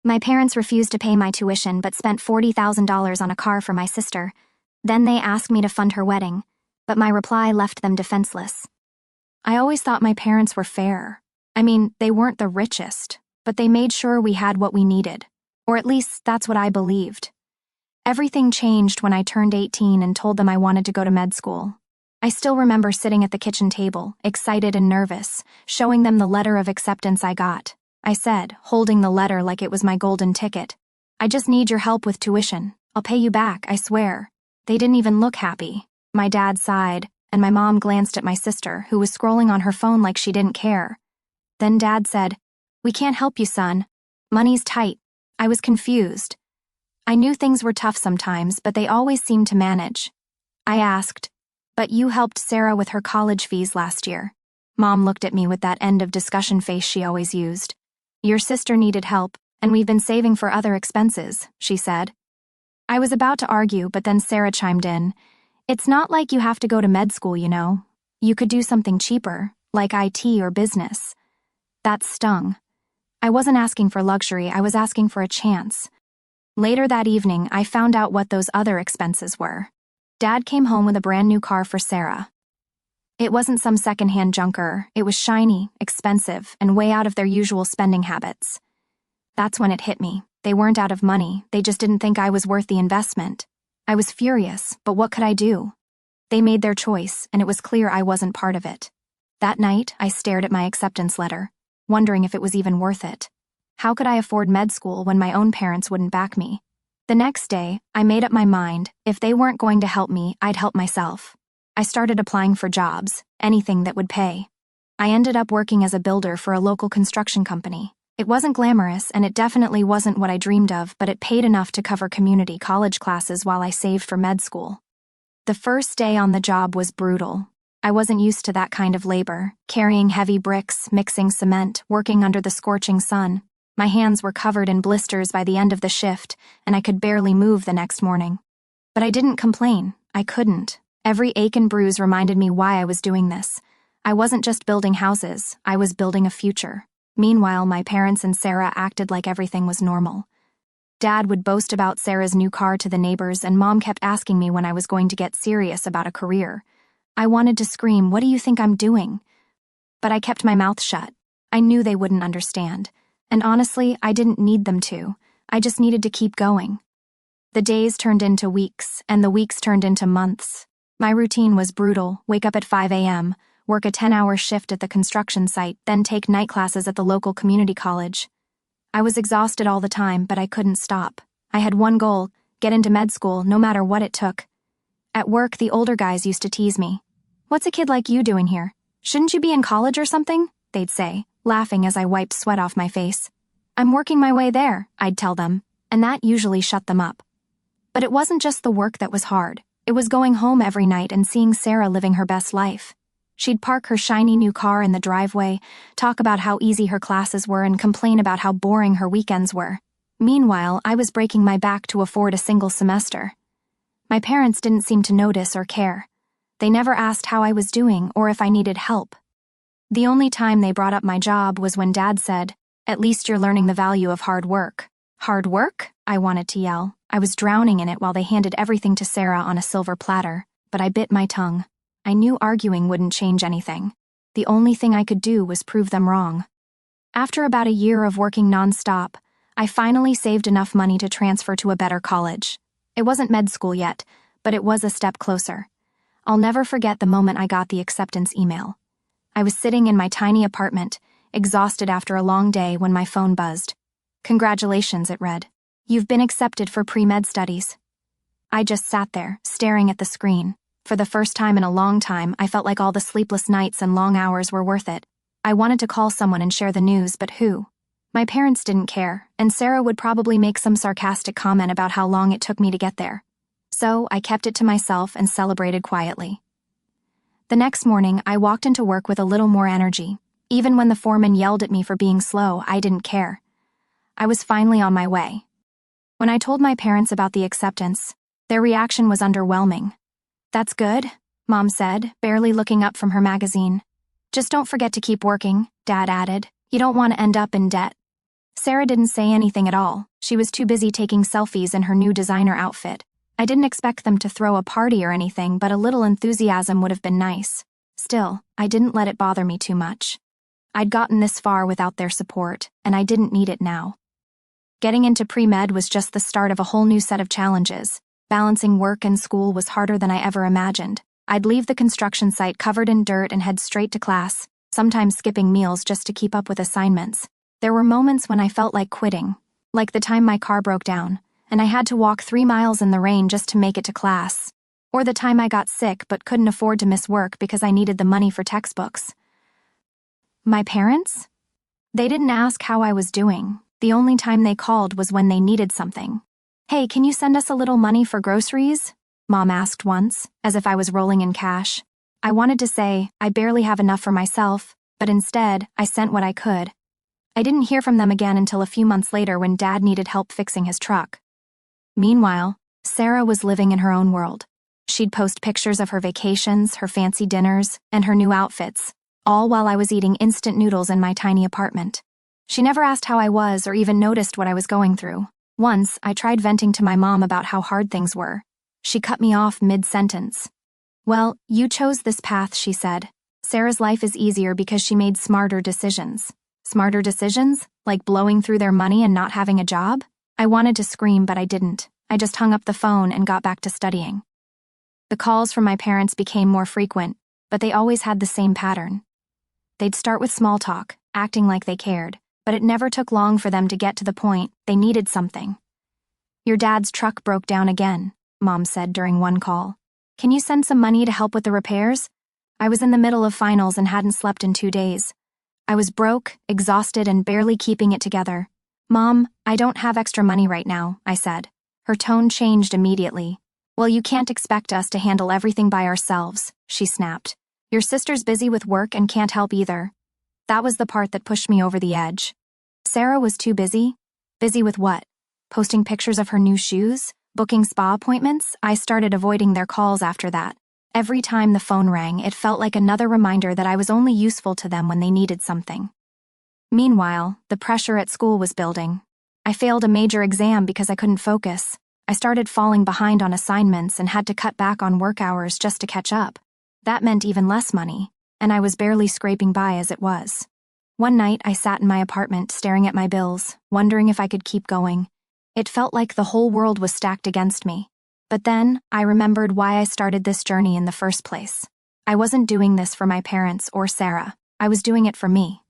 My parents refused to pay my tuition but spent $40,000 on a car for my sister. Then they asked me to fund her wedding, but my reply left them defenseless. I always thought my parents were fair. I mean, they weren't the richest, but they made sure we had what we needed. Or at least that's what I believed. Everything changed when I turned 18 and told them I wanted to go to med school. I still remember sitting at the kitchen table, excited and nervous, showing them the letter of acceptance I got. I said, holding the letter like it was my golden ticket, "I just need your help with tuition. I'll pay you back, I swear." They didn't even look happy. My dad sighed, and my mom glanced at my sister, who was scrolling on her phone like she didn't care. Then Dad said, "We can't help you, son. Money's tight." I was confused. I knew things were tough sometimes, but they always seemed to manage. I asked, "But you helped Sarah with her college fees last year." Mom looked at me with that end of discussion face she always used. "Your sister needed help, and we've been saving for other expenses," she said. I was about to argue, but then Sarah chimed in. "It's not like you have to go to med school, you know. You could do something cheaper, like IT or business." That stung. I wasn't asking for luxury, I was asking for a chance. Later that evening, I found out what those other expenses were. Dad came home with a brand new car for Sarah. It wasn't some secondhand junker, it was shiny, expensive, and way out of their usual spending habits. That's when it hit me. They weren't out of money, they just didn't think I was worth the investment. I was furious, but what could I do? They made their choice, and it was clear I wasn't part of it. That night, I stared at my acceptance letter, wondering if it was even worth it. How could I afford med school when my own parents wouldn't back me? The next day, I made up my mind, if they weren't going to help me, I'd help myself. I started applying for jobs, anything that would pay. I ended up working as a builder for a local construction company. It wasn't glamorous, and it definitely wasn't what I dreamed of, but it paid enough to cover community college classes while I saved for med school. The first day on the job was brutal. I wasn't used to that kind of labor, carrying heavy bricks, mixing cement, working under the scorching sun. My hands were covered in blisters by the end of the shift, and I could barely move the next morning. But I didn't complain. I couldn't. Every ache and bruise reminded me why I was doing this. I wasn't just building houses, I was building a future. Meanwhile, my parents and Sarah acted like everything was normal. Dad would boast about Sarah's new car to the neighbors, and Mom kept asking me when I was going to get serious about a career. I wanted to scream, "What do you think I'm doing?" But I kept my mouth shut. I knew they wouldn't understand. And honestly, I didn't need them to. I just needed to keep going. The days turned into weeks, and the weeks turned into months. My routine was brutal: wake up at 5 a.m., work a 10-hour shift at the construction site, then take night classes at the local community college. I was exhausted all the time, but I couldn't stop. I had one goal: get into med school, no matter what it took. At work, the older guys used to tease me. "What's a kid like you doing here? Shouldn't you be in college or something?" they'd say, laughing as I wiped sweat off my face. "I'm working my way there," I'd tell them, and that usually shut them up. But it wasn't just the work that was hard. It was going home every night and seeing Sarah living her best life. She'd park her shiny new car in the driveway, talk about how easy her classes were, and complain about how boring her weekends were. Meanwhile, I was breaking my back to afford a single semester. My parents didn't seem to notice or care. They never asked how I was doing or if I needed help. The only time they brought up my job was when Dad said, "At least you're learning the value of hard work." Hard work? I wanted to yell. I was drowning in it while they handed everything to Sarah on a silver platter, but I bit my tongue. I knew arguing wouldn't change anything. The only thing I could do was prove them wrong. After about a year of working nonstop, I finally saved enough money to transfer to a better college. It wasn't med school yet, but it was a step closer. I'll never forget the moment I got the acceptance email. I was sitting in my tiny apartment, exhausted after a long day, when my phone buzzed. "Congratulations," it read. "You've been accepted for pre-med studies." I just sat there, staring at the screen. For the first time in a long time, I felt like all the sleepless nights and long hours were worth it. I wanted to call someone and share the news, but who? My parents didn't care, and Sarah would probably make some sarcastic comment about how long it took me to get there. So I kept it to myself and celebrated quietly. The next morning, I walked into work with a little more energy. Even when the foreman yelled at me for being slow, I didn't care. I was finally on my way. When I told my parents about the acceptance, their reaction was underwhelming. "That's good," Mom said, barely looking up from her magazine. "Just don't forget to keep working," Dad added. "You don't want to end up in debt." Sarah didn't say anything at all. She was too busy taking selfies in her new designer outfit. I didn't expect them to throw a party or anything, but a little enthusiasm would have been nice. Still, I didn't let it bother me too much. I'd gotten this far without their support, and I didn't need it now. Getting into pre-med was just the start of a whole new set of challenges. Balancing work and school was harder than I ever imagined. I'd leave the construction site covered in dirt and head straight to class, sometimes skipping meals just to keep up with assignments. There were moments when I felt like quitting, like the time my car broke down, and I had to walk 3 miles in the rain just to make it to class. Or the time I got sick but couldn't afford to miss work because I needed the money for textbooks. My parents? They didn't ask how I was doing. The only time they called was when they needed something. "Hey, can you send us a little money for groceries?" Mom asked once, as if I was rolling in cash. I wanted to say, I barely have enough for myself, but instead, I sent what I could. I didn't hear from them again until a few months later when Dad needed help fixing his truck. Meanwhile, Sarah was living in her own world. She'd post pictures of her vacations, her fancy dinners, and her new outfits, all while I was eating instant noodles in my tiny apartment. She never asked how I was or even noticed what I was going through. Once, I tried venting to my mom about how hard things were. She cut me off mid-sentence. "Well, you chose this path," she said. "Sarah's life is easier because she made smarter decisions." Smarter decisions? Like blowing through their money and not having a job? I wanted to scream, but I didn't. I just hung up the phone and got back to studying. The calls from my parents became more frequent, but they always had the same pattern. They'd start with small talk, acting like they cared, but it never took long for them to get to the point they needed something. "Your dad's truck broke down again," Mom said during one call. "Can you send some money to help with the repairs?" I was in the middle of finals and hadn't slept in 2 days. I was broke, exhausted, and barely keeping it together. "Mom, I don't have extra money right now," I said. Her tone changed immediately. "Well, you can't expect us to handle everything by ourselves," she snapped. "Your sister's busy with work and can't help either." That was the part that pushed me over the edge. Sarah was too busy? Busy with what? Posting pictures of her new shoes? Booking spa appointments? I started avoiding their calls after that. Every time the phone rang, it felt like another reminder that I was only useful to them when they needed something. Meanwhile, the pressure at school was building. I failed a major exam because I couldn't focus. I started falling behind on assignments and had to cut back on work hours just to catch up. That meant even less money, and I was barely scraping by as it was. One night, I sat in my apartment staring at my bills, wondering if I could keep going. It felt like the whole world was stacked against me. But then, I remembered why I started this journey in the first place. I wasn't doing this for my parents or Sarah. I was doing it for me.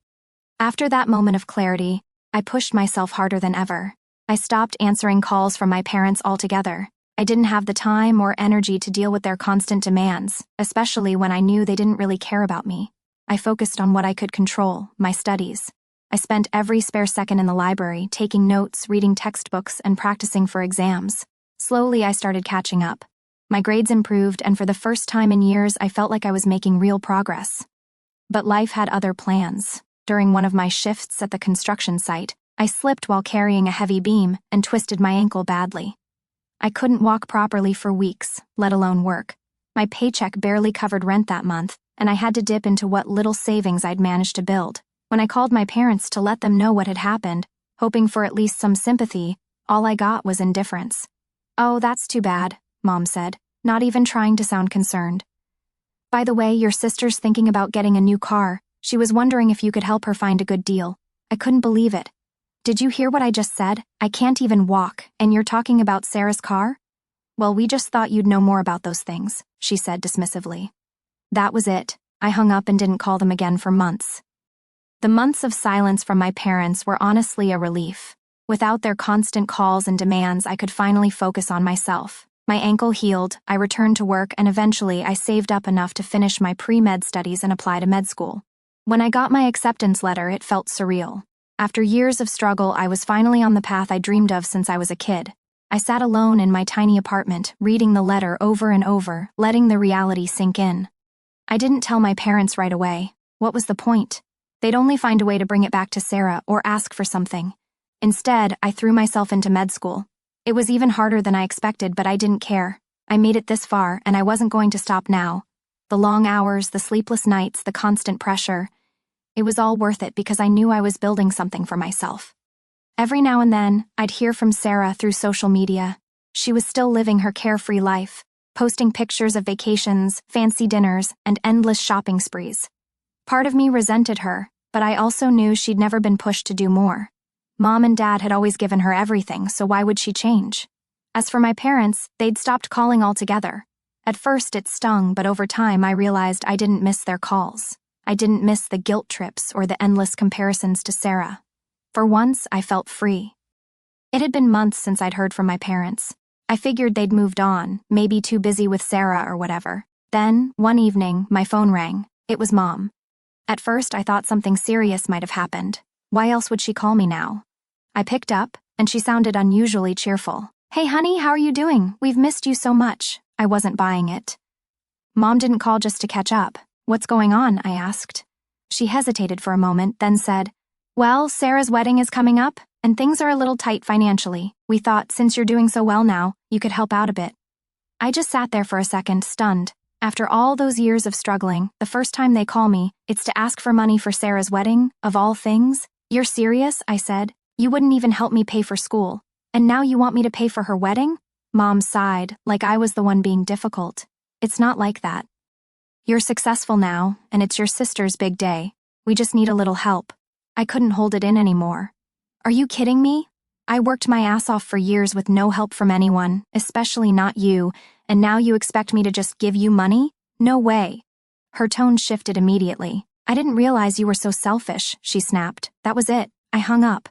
After that moment of clarity, I pushed myself harder than ever. I stopped answering calls from my parents altogether. I didn't have the time or energy to deal with their constant demands, especially when I knew they didn't really care about me. I focused on what I could control, my studies. I spent every spare second in the library, taking notes, reading textbooks, and practicing for exams. Slowly, I started catching up. My grades improved, and for the first time in years, I felt like I was making real progress. But life had other plans. During one of my shifts at the construction site, I slipped while carrying a heavy beam and twisted my ankle badly. I couldn't walk properly for weeks, let alone work. My paycheck barely covered rent that month, and I had to dip into what little savings I'd managed to build. When I called my parents to let them know what had happened, hoping for at least some sympathy, all I got was indifference. "Oh, that's too bad," Mom said, not even trying to sound concerned. "By the way, your sister's thinking about getting a new car. She was wondering if you could help her find a good deal." I couldn't believe it. "Did you hear what I just said? I can't even walk, and you're talking about Sarah's car?" "Well, we just thought you'd know more about those things," she said dismissively. That was it. I hung up and didn't call them again for months. The months of silence from my parents were honestly a relief. Without their constant calls and demands, I could finally focus on myself. My ankle healed, I returned to work, and eventually I saved up enough to finish my pre-med studies and apply to med school. When I got my acceptance letter, it felt surreal. After years of struggle, I was finally on the path I dreamed of since I was a kid. I sat alone in my tiny apartment, reading the letter over and over, letting the reality sink in. I didn't tell my parents right away. What was the point? They'd only find a way to bring it back to Sarah or ask for something. Instead, I threw myself into med school. It was even harder than I expected, but I didn't care. I made it this far, and I wasn't going to stop now. The long hours, the sleepless nights, the constant pressure. It was all worth it because I knew I was building something for myself. Every now and then, I'd hear from Sarah through social media. She was still living her carefree life, posting pictures of vacations, fancy dinners, and endless shopping sprees. Part of me resented her, but I also knew she'd never been pushed to do more. Mom and Dad had always given her everything, so why would she change? As for my parents, they'd stopped calling altogether. At first it stung, but over time I realized I didn't miss their calls. I didn't miss the guilt trips or the endless comparisons to Sarah. For once, I felt free. It had been months since I'd heard from my parents. I figured they'd moved on, maybe too busy with Sarah or whatever. Then, one evening, my phone rang. It was Mom. At first, I thought something serious might have happened. Why else would she call me now? I picked up, and she sounded unusually cheerful. "Hey honey, how are you doing? We've missed you so much." I wasn't buying it. Mom didn't call just to catch up. "What's going on?" I asked. She hesitated for a moment, then said, "Well, Sarah's wedding is coming up, and things are a little tight financially. We thought, since you're doing so well now, you could help out a bit." I just sat there for a second, stunned. After all those years of struggling, the first time they call me, it's to ask for money for Sarah's wedding, of all things. "You're serious?" I said. "You wouldn't even help me pay for school. And now you want me to pay for her wedding?" Mom sighed, like I was the one being difficult. "It's not like that. You're successful now, and it's your sister's big day. We just need a little help." I couldn't hold it in anymore. "Are you kidding me? I worked my ass off for years with no help from anyone, especially not you, and now you expect me to just give you money? No way." Her tone shifted immediately. "I didn't realize you were so selfish," she snapped. That was it. I hung up.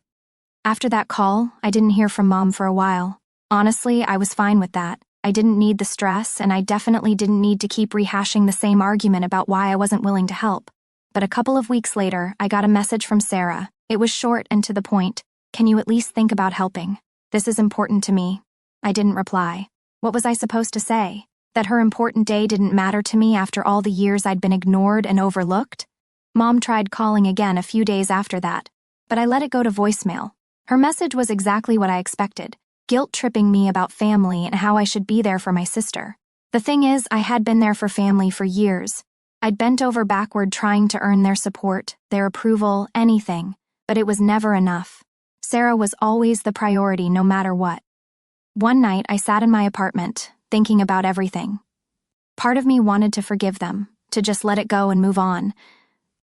After that call, I didn't hear from Mom for a while. Honestly, I was fine with that. I didn't need the stress, and I definitely didn't need to keep rehashing the same argument about why I wasn't willing to help. But a couple of weeks later, I got a message from Sarah. It was short and to the point. "Can you at least think about helping? This is important to me." I didn't reply. What was I supposed to say? That her important day didn't matter to me after all the years I'd been ignored and overlooked? Mom tried calling again a few days after that, but I let it go to voicemail. Her message was exactly what I expected, guilt-tripping me about family and how I should be there for my sister. The thing is, I had been there for family for years. I'd bent over backward trying to earn their support, their approval, anything, but it was never enough. Sarah was always the priority no matter what. One night, I sat in my apartment, thinking about everything. Part of me wanted to forgive them, to just let it go and move on.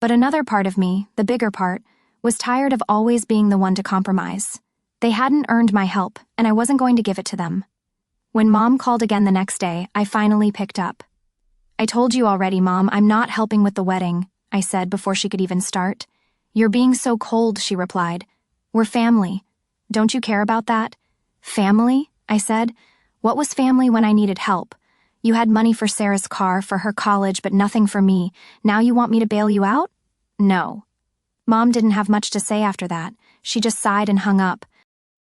But another part of me, the bigger part, was tired of always being the one to compromise. They hadn't earned my help, and I wasn't going to give it to them. When Mom called again the next day, I finally picked up. "I told you already, Mom, I'm not helping with the wedding," I said before she could even start. "You're being so cold," she replied. "We're family. Don't you care about that?" "Family?" I said. "What was family when I needed help? You had money for Sarah's car, for her college, but nothing for me. Now you want me to bail you out?" "No." Mom didn't have much to say after that. She just sighed and hung up.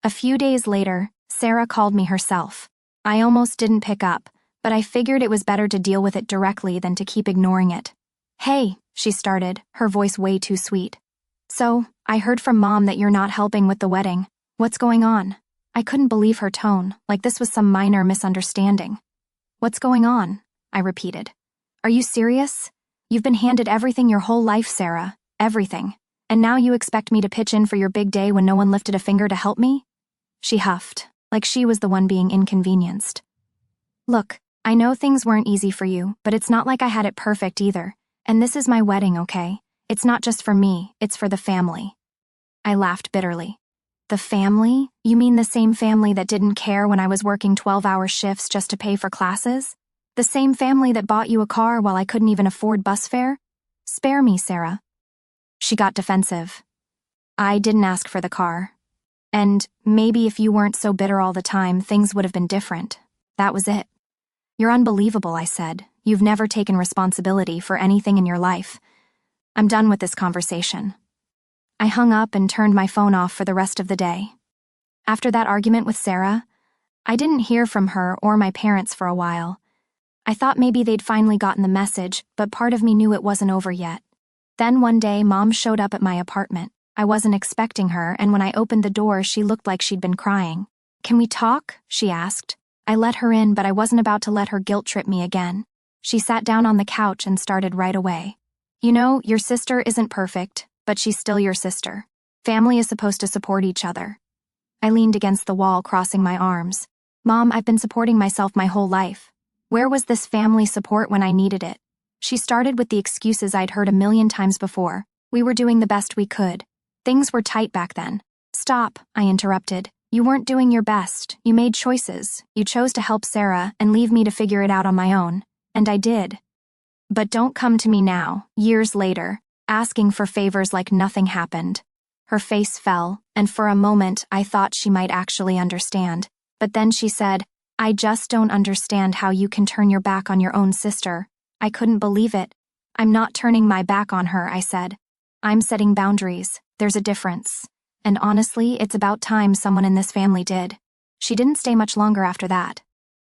A few days later, Sarah called me herself. I almost didn't pick up, but I figured it was better to deal with it directly than to keep ignoring it. "Hey," she started, her voice way too sweet. "So, I heard from Mom that you're not helping with the wedding. What's going on?" I couldn't believe her tone, like this was some minor misunderstanding. "What's going on?" I repeated. "Are you serious? You've been handed everything your whole life, Sarah. Everything. And now you expect me to pitch in for your big day when no one lifted a finger to help me?" She huffed, like she was the one being inconvenienced. "Look, I know things weren't easy for you, but it's not like I had it perfect either. And this is my wedding, okay? It's not just for me, it's for the family." I laughed bitterly. "The family? You mean the same family that didn't care when I was working 12-hour shifts just to pay for classes? The same family that bought you a car while I couldn't even afford bus fare? Spare me, Sarah." She got defensive. "I didn't ask for the car. And maybe if you weren't so bitter all the time, things would have been different. That was it." "You're unbelievable," I said. "You've never taken responsibility for anything in your life. I'm done with this conversation." I hung up and turned my phone off for the rest of the day. After that argument with Sarah, I didn't hear from her or my parents for a while. I thought maybe they'd finally gotten the message, but part of me knew it wasn't over yet. Then one day, Mom showed up at my apartment. I wasn't expecting her, and when I opened the door, she looked like she'd been crying. "Can we talk?" she asked. I let her in, but I wasn't about to let her guilt-trip me again. She sat down on the couch and started right away. "You know, your sister isn't perfect, but she's still your sister. Family is supposed to support each other. I leaned against the wall, crossing my arms. Mom, I've been supporting myself my whole life. Where was this family support when I needed it? She started with the excuses I'd heard a million times before. We were doing the best we could. Things were tight back then. Stop, I interrupted. You weren't doing your best. You made choices. You chose to help Sarah and leave me to figure it out on my own. And I did. But don't come to me now, years later, asking for favors like nothing happened. Her face fell, and for a moment I thought she might actually understand. But then she said, I just don't understand how you can turn your back on your own sister. I couldn't believe it. I'm not turning my back on her, I said. I'm setting boundaries. There's a difference. And honestly, it's about time someone in this family did. She didn't stay much longer after that.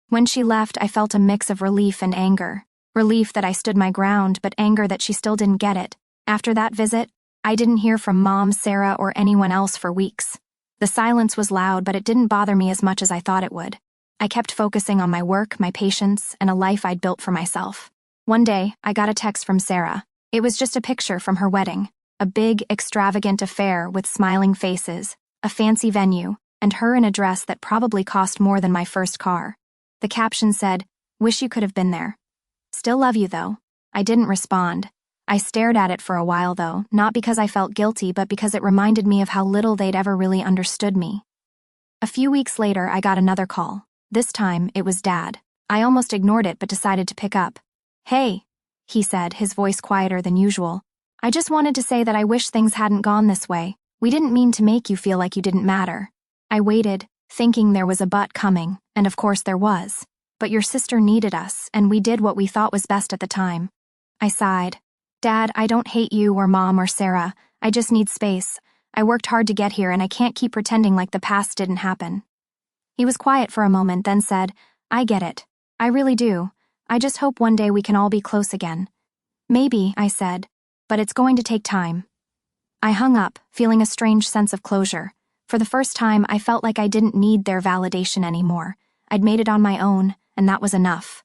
When she left, I felt a mix of relief and anger. Relief that I stood my ground, but anger that she still didn't get it. After that visit, I didn't hear from Mom, Sarah, or anyone else for weeks. The silence was loud, but it didn't bother me as much as I thought it would. I kept focusing on my work, my patience, and a life I'd built for myself. One day, I got a text from Sarah. It was just a picture from her wedding. A big, extravagant affair with smiling faces, a fancy venue, and her in a dress that probably cost more than my first car. The caption said, "Wish you could have been there. Still love you, though." I didn't respond. I stared at it for a while, though, not because I felt guilty, but because it reminded me of how little they'd ever really understood me. A few weeks later, I got another call. This time, it was Dad. I almost ignored it but decided to pick up. "Hey," he said, his voice quieter than usual. "I just wanted to say that I wish things hadn't gone this way. We didn't mean to make you feel like you didn't matter." I waited, thinking there was a but coming, and of course there was. "But your sister needed us, and we did what we thought was best at the time." I sighed. "Dad, I don't hate you or Mom or Sarah. I just need space. I worked hard to get here, and I can't keep pretending like the past didn't happen." He was quiet for a moment, then said, "I get it. I really do. I just hope one day we can all be close again." "Maybe," I said, "but it's going to take time." I hung up, feeling a strange sense of closure. For the first time, I felt like I didn't need their validation anymore. I'd made it on my own, and that was enough.